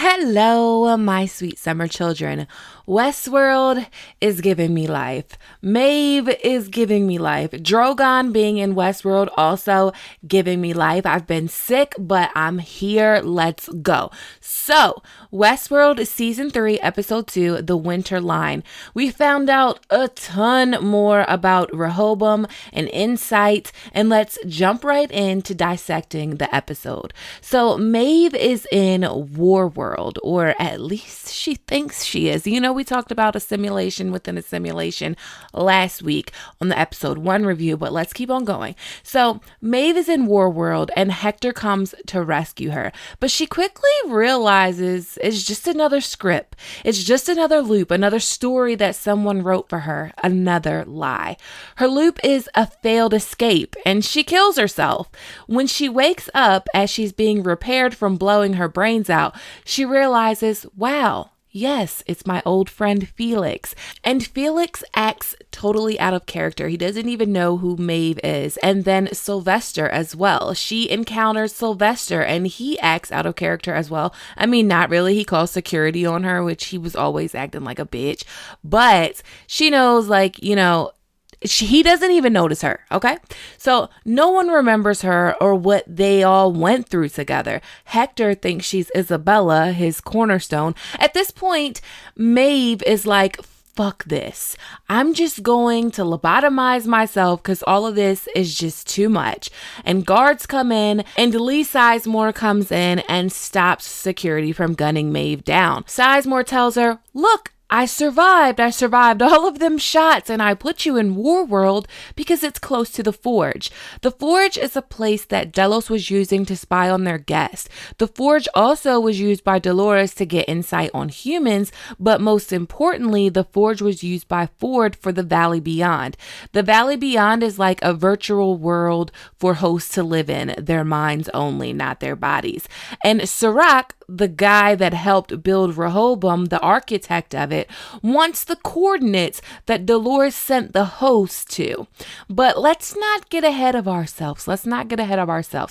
Hello, my sweet summer children. Westworld is giving me life. Maeve is giving me life. Drogon being in Westworld also giving me life. I've been sick, but I'm here. Let's go. So, Westworld Season 3, Episode 2, The Winter Line. We found out a ton more about Rehoboam and Incite, and let's jump right into dissecting the episode. So, Maeve is in War World, or at least she thinks she is. You know, we talked about a simulation within a simulation last week on the episode 1 review, but let's keep on going. So Maeve is in War World and Hector comes to rescue her, but she quickly realizes it's just another script. It's just another loop, another story that someone wrote for her, another lie. Her loop is a failed escape and she kills herself. When she wakes up as she's being repaired from blowing her brains out, she realizes, wow, yes, it's my old friend Felix. And Felix acts totally out of character. He doesn't even know who Maeve is. And then Sylvester as well. She encounters Sylvester and he acts out of character as well. I mean, not really. He calls security on her, which he was always acting like a bitch. But she knows, like, you know, he doesn't even notice her, okay? So no one remembers her or what they all went through together. Hector thinks she's Isabella, his cornerstone. At this point, Maeve is like, fuck this. I'm just going to lobotomize myself because all of this is just too much. And guards come in and Lee Sizemore comes in and stops security from gunning Maeve down. Sizemore tells her, look, I survived all of them shots and I put you in War World because it's close to the Forge. The Forge is a place that Delos was using to spy on their guests. The Forge also was used by Dolores to get insight on humans, but most importantly, the Forge was used by Ford for the Valley Beyond. The Valley Beyond is like a virtual world for hosts to live in, their minds only, not their bodies. And Serac, the guy that helped build Rehoboam, the architect of it, wants the coordinates that Dolores sent the host to. But let's not get ahead of ourselves.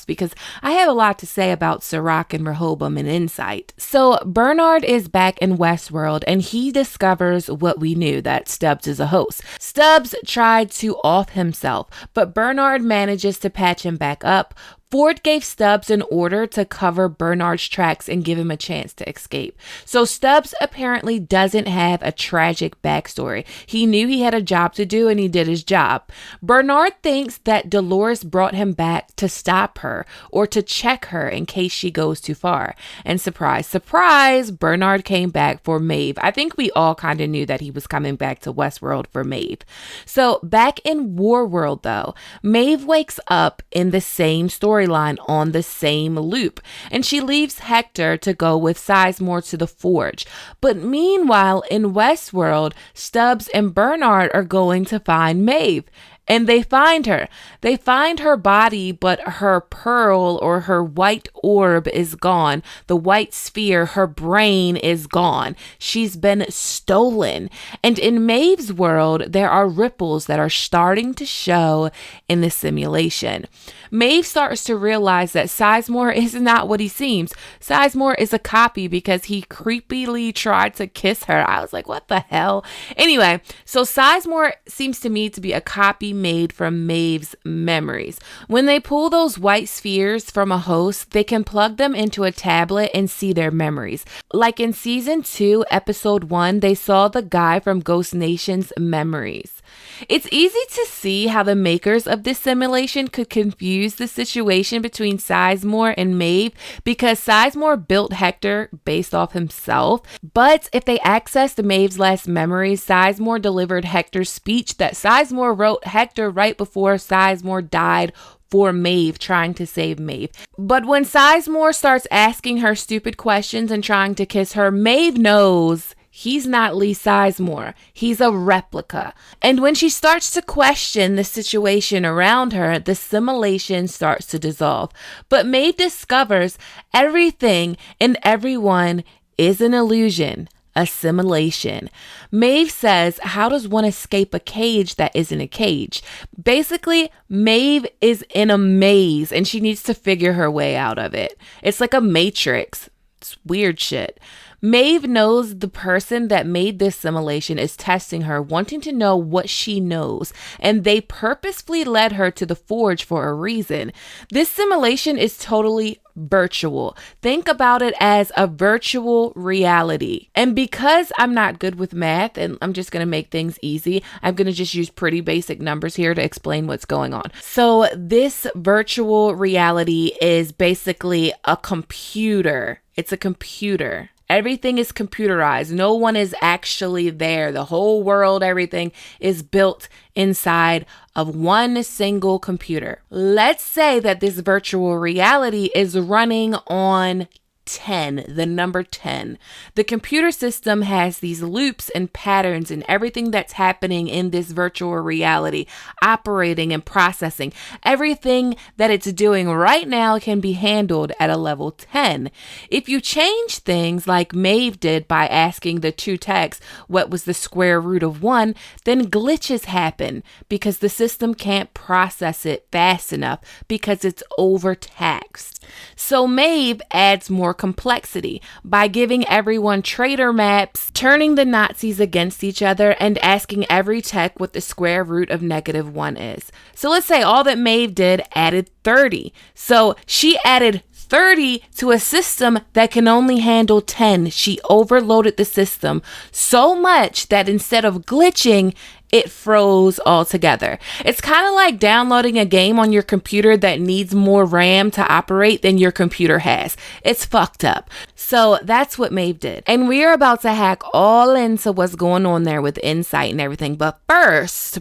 Because I have a lot to say about Serac and Rehoboam and Incite. So Bernard is back in Westworld and he discovers what we knew, that Stubbs is a host. Stubbs tried to off himself, but Bernard manages to patch him back up. Ford gave Stubbs an order to cover Bernard's tracks and give him a chance to escape. So Stubbs apparently doesn't have a tragic backstory. He knew he had a job to do and he did his job. Bernard thinks that Dolores brought him back to stop her or to check her in case she goes too far. And surprise, surprise, Bernard came back for Maeve. I think we all kind of knew that he was coming back to Westworld for Maeve. So back in War World though, Maeve wakes up in the same storyline on the same loop, and she leaves Hector to go with Sizemore to the Forge. But meanwhile, in Westworld, Stubbs and Bernard are going to find Maeve. And they find her. They find her body, but her pearl or her white orb is gone. The white sphere, her brain is gone. She's been stolen. And in Maeve's world, there are ripples that are starting to show in the simulation. Maeve starts to realize that Sizemore is not what he seems. Sizemore is a copy because he creepily tried to kiss her. I was like, what the hell? Anyway, so Sizemore seems to me to be a copy made from Maeve's memories. When they pull those white spheres from a host, they can plug them into a tablet and see their memories. Like in season 2, episode 1, they saw the guy from Ghost Nation's memories. It's easy to see how the makers of this simulation could confuse the situation between Sizemore and Maeve because Sizemore built Hector based off himself. But if they accessed Maeve's last memories, Sizemore delivered Hector's speech that Sizemore wrote Hector right before Sizemore died for Maeve, trying to save Maeve. But when Sizemore starts asking her stupid questions and trying to kiss her, Maeve knows he's not Lee Sizemore. He's a replica. And when she starts to question the situation around her, the simulation starts to dissolve. But Maeve discovers everything and everyone is an illusion. A simulation. Maeve says, how does one escape a cage that isn't a cage? Basically, Maeve is in a maze and she needs to figure her way out of it. It's like a matrix. It's weird shit. Maeve knows the person that made this simulation is testing her, wanting to know what she knows, and they purposefully led her to the forge for a reason. This simulation is totally virtual. Think about it as a virtual reality. And because I'm not good with math and I'm just going to make things easy, I'm going to just use pretty basic numbers here to explain what's going on. So this virtual reality is basically a computer. It's a computer. Everything is computerized. No one is actually there. The whole world, everything is built inside of one single computer. Let's say that this virtual reality is running on 10, the number 10. The computer system has these loops and patterns and everything that's happening in this virtual reality, operating and processing. Everything that it's doing right now can be handled at a level 10. If you change things like Maeve did by asking the two techs what was the square root of 1, then glitches happen because the system can't process it fast enough because it's overtaxed. So Maeve adds more complexity by giving everyone traitor maps, turning the Nazis against each other, and asking every tech what the square root of -1 is. So let's say all that Maeve did added 30. So she added 30 to a system that can only handle 10. She overloaded the system so much that instead of glitching, it froze altogether. It's kind of like downloading a game on your computer that needs more RAM to operate than your computer has. It's fucked up. So that's what Maeve did. And we're about to hack all into what's going on there with Incite and everything. But first,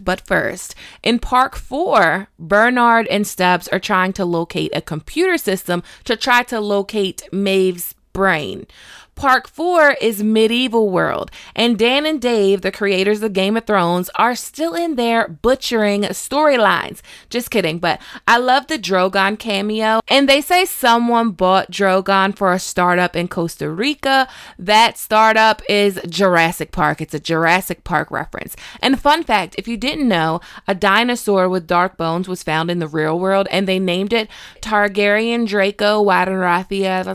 in Park 4, Bernard and Stubbs are trying to locate a computer system to try to locate Maeve's brain. Park 4 is medieval world, and Dan and Dave, the creators of Game of Thrones, are still in there butchering storylines. Just kidding, but I love the Drogon cameo, and they say someone bought Drogon for a startup in Costa Rica. That startup is Jurassic Park. It's a Jurassic Park reference. And fun fact, if you didn't know, a dinosaur with dark bones was found in the real world, and they named it Targaryen Draco Wadenrathia.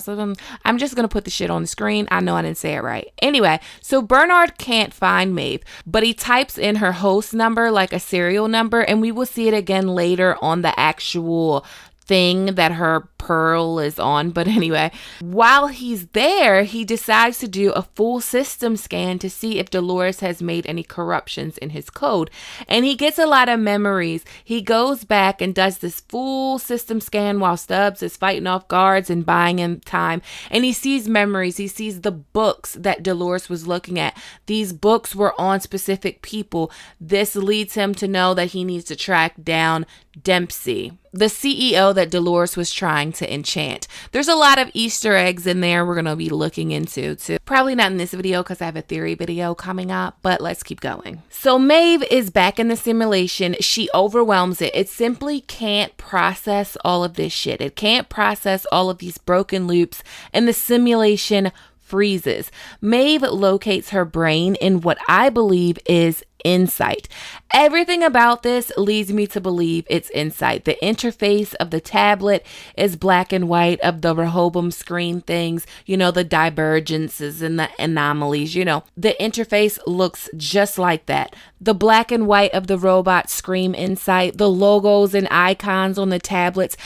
I'm just going to put the shit on the screen. I know I didn't say it right. Anyway, so Bernard can't find Maeve, but he types in her host number like a serial number, and we will see it again later on the actual thing that her pearl is on. But anyway, while he's there, he decides to do a full system scan to see if Dolores has made any corruptions in his code. And he gets a lot of memories. He goes back and does this full system scan while Stubbs is fighting off guards and buying him time. And he sees memories. He sees the books that Dolores was looking at. These books were on specific people. This leads him to know that he needs to track down Dempsey, the CEO that Dolores was trying to enchant. There's a lot of Easter eggs in there we're going to be looking into too. Probably not in this video because I have a theory video coming up, but let's keep going. So Maeve is back in the simulation. She overwhelms it. It simply can't process all of this shit. It can't process all of these broken loops, and the simulation freezes. Maeve locates her brain in what I believe is Incite. Everything about this leads me to believe it's Incite. The interface of the tablet is black and white, of the Rehoboam screen things, the divergences and the anomalies, the interface looks just like that. The black and white of the robot scream Incite. The logos and icons on the tablets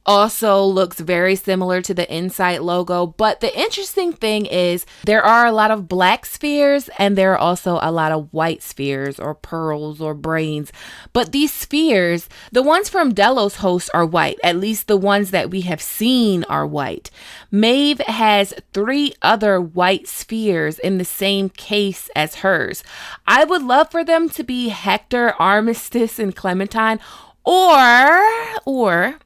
also looks very similar to the Incite logo. But the interesting thing is there are a lot of black spheres and there are also a lot of white spheres or pearls or brains. But these spheres, the ones from Delos host are white. At least the ones that we have seen are white. Maeve has 3 other white spheres in the same case as hers. I would love for them to be Hector, Armistice, and Clementine, or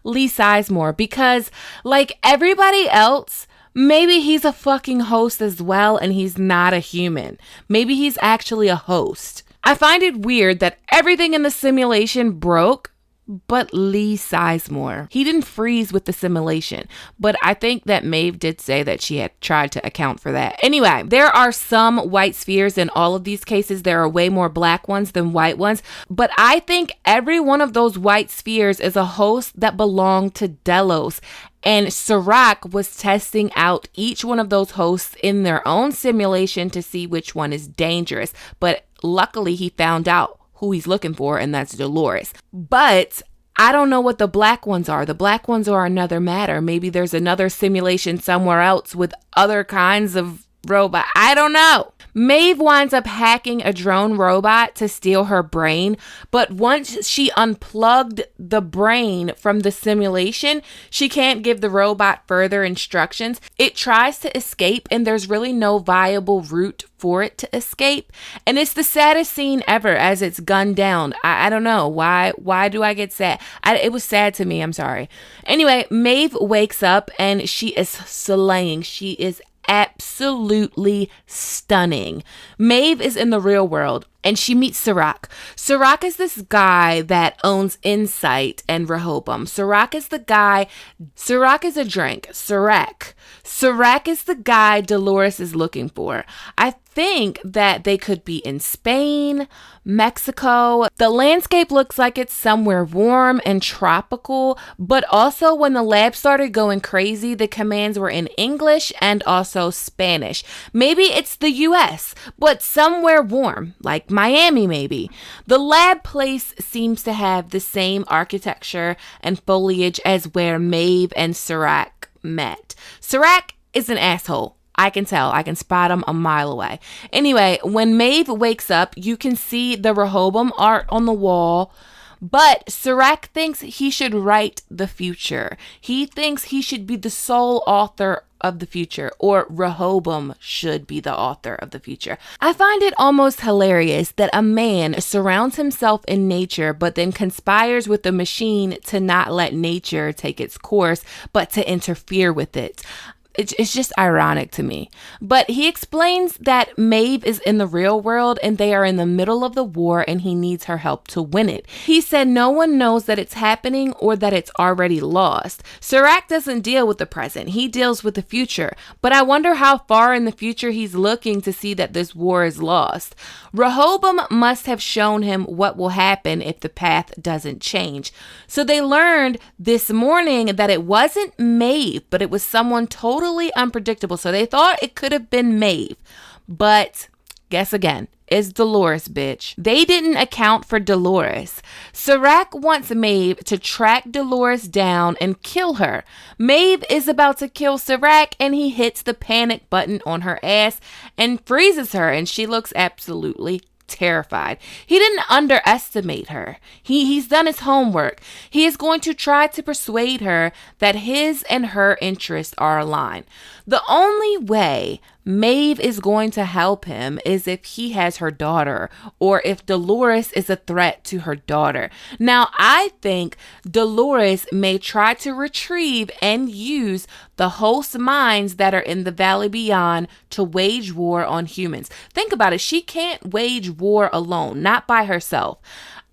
Lee Sizemore, because like everybody else, maybe he's a fucking host as well and he's not a human. Maybe he's actually a host. I find it weird that everything in the simulation broke but Lee Sizemore. He didn't freeze with the simulation, but I think that Maeve did say that she had tried to account for that. Anyway, there are some white spheres in all of these cases. There are way more black ones than white ones, but I think every one of those white spheres is a host that belonged to Delos. And Serac was testing out each one of those hosts in their own simulation to see which one is dangerous. But luckily, he found out who he's looking for, and that's Dolores. But I don't know what the black ones are. The black ones are another matter. Maybe there's another simulation somewhere else with other kinds of robot. I don't know. Maeve winds up hacking a drone robot to steal her brain, but once she unplugged the brain from the simulation, she can't give the robot further instructions. It tries to escape, and there's really no viable route for it to escape. And it's the saddest scene ever as it's gunned down. I don't know. Why do I get sad? It was sad to me. I'm sorry. Anyway, Maeve wakes up and she is slaying. She is absolutely stunning. Maeve is in the real world and she meets Serac. Serac is this guy that owns Incite and Rehoboam. Serac is a drink. Serac is the guy Dolores is looking for. I think that they could be in Spain, Mexico. The landscape looks like it's somewhere warm and tropical, but also when the lab started going crazy, the commands were in English and also Spanish. Maybe it's the US, but somewhere warm, like Miami maybe. The lab place seems to have the same architecture and foliage as where Maeve and Serac met. Serac is an asshole. I can tell. I can spot him a mile away. Anyway, when Maeve wakes up, you can see the Rehoboam art on the wall. But Serac thinks he should write the future. He thinks he should be the sole author of the future, or Rehoboam should be the author of the future. I find it almost hilarious that a man surrounds himself in nature, but then conspires with the machine to not let nature take its course, but to interfere with it. It's just ironic to me. But he explains that Maeve is in the real world and they are in the middle of the war and he needs her help to win it. He said no one knows that it's happening or that it's already lost. Serac doesn't deal with the present. He deals with the future. But I wonder how far in the future he's looking to see that this war is lost. Rehoboam must have shown him what will happen if the path doesn't change. So they learned this morning that it wasn't Maeve, but it was someone totally unpredictable. So they thought it could have been Maeve. But guess again, it's Dolores, bitch. They didn't account for Dolores. Serac wants Maeve to track Dolores down and kill her. Maeve is about to kill Serac and he hits the panic button on her ass and freezes her, and she looks absolutely terrified. He didn't underestimate her. He's done his homework. He is going to try to persuade her that his and her interests are aligned. The only way Maeve is going to help him is if he has her daughter, or if Dolores is a threat to her daughter. Now, I think Dolores may try to retrieve and use the host minds that are in the Valley Beyond to wage war on humans. Think about it. She can't wage war alone, not by herself.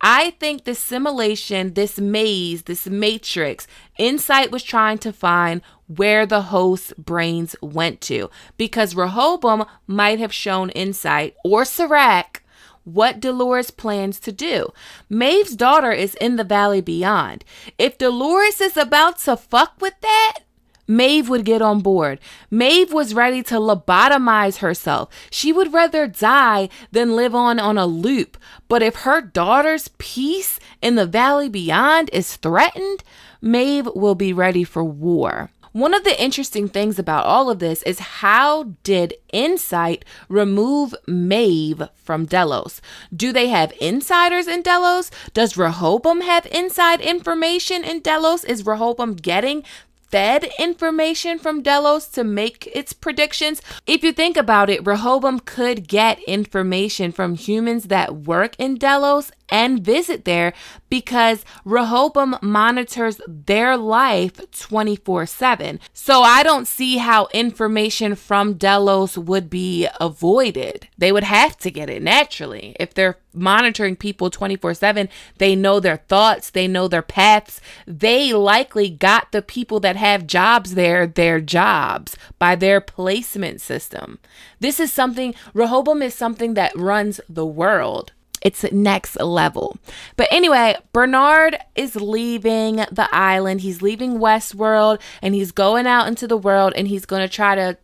I think this simulation, this maze, this matrix, Incite was trying to find where the host's brains went to, because Rehoboam might have shown Incite or Serac what Dolores plans to do. Maeve's daughter is in the Valley Beyond. If Dolores is about to fuck with that, Maeve would get on board. Maeve was ready to lobotomize herself. She would rather die than live on a loop. But if her daughter's peace in the Valley Beyond is threatened, Maeve will be ready for war. One of the interesting things about all of this is, how did Incite remove Maeve from Delos? Do they have insiders in Delos? Does Rehoboam have inside information in Delos? Is Rehoboam getting fed information from Delos to make its predictions? If you think about it, Rehoboam could get information from humans that work in Delos and visit there because Rehoboam monitors their life 24/7. So I don't see how information from Delos would be avoided. They would have to get it naturally. If they're monitoring people 24/7, they know their thoughts, they know their paths. They likely got the people that have jobs there their jobs by their placement system. This is something, Rehoboam is something that runs the world. It's next level. But anyway, Bernard is leaving the island. He's leaving Westworld and he's going out into the world, and he's going to try to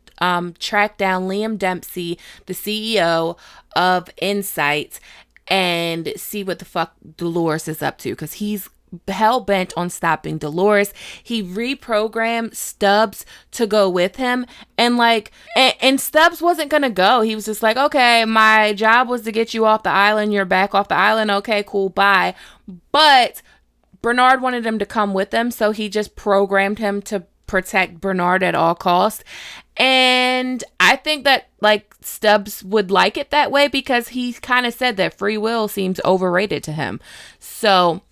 track down Liam Dempsey, the CEO of Incite, and see what the fuck Dolores is up to, because he's hell-bent on stopping Dolores. He reprogrammed Stubbs to go with him, and Stubbs wasn't gonna go. He was just like, okay, my job was to get you off the island, you're back off the island, okay, cool, bye. But Bernard wanted him to come with him, so he just programmed him to protect Bernard at all costs. And I think that Stubbs would like it that way, because he kind of said that free will seems overrated to him. So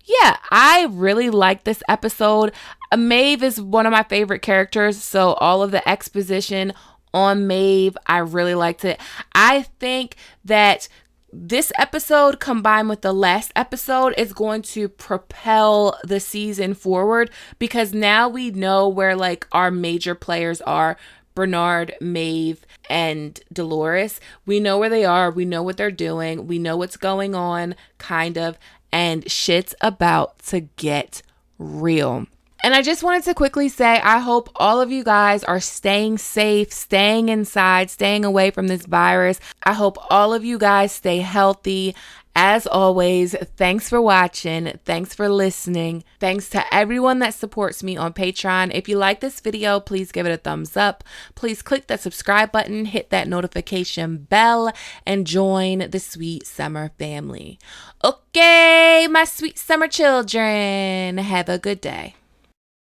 yeah, I really like this episode. Maeve is one of my favorite characters, so all of the exposition on Maeve, I really liked it. I think that this episode combined with the last episode is going to propel the season forward, because now we know where our major players are. Bernard, Maeve, and Dolores. We know where they are. We know what they're doing. We know what's going on, kind of. And shit's about to get real. And I just wanted to quickly say, I hope all of you guys are staying safe, staying inside, staying away from this virus. I hope all of you guys stay healthy. As always, thanks for watching. Thanks for listening. Thanks to everyone that supports me on Patreon. If you like this video, please give it a thumbs up. Please click that subscribe button, hit that notification bell, and join the Sweet Summer family. Okay, my sweet summer children, have a good day.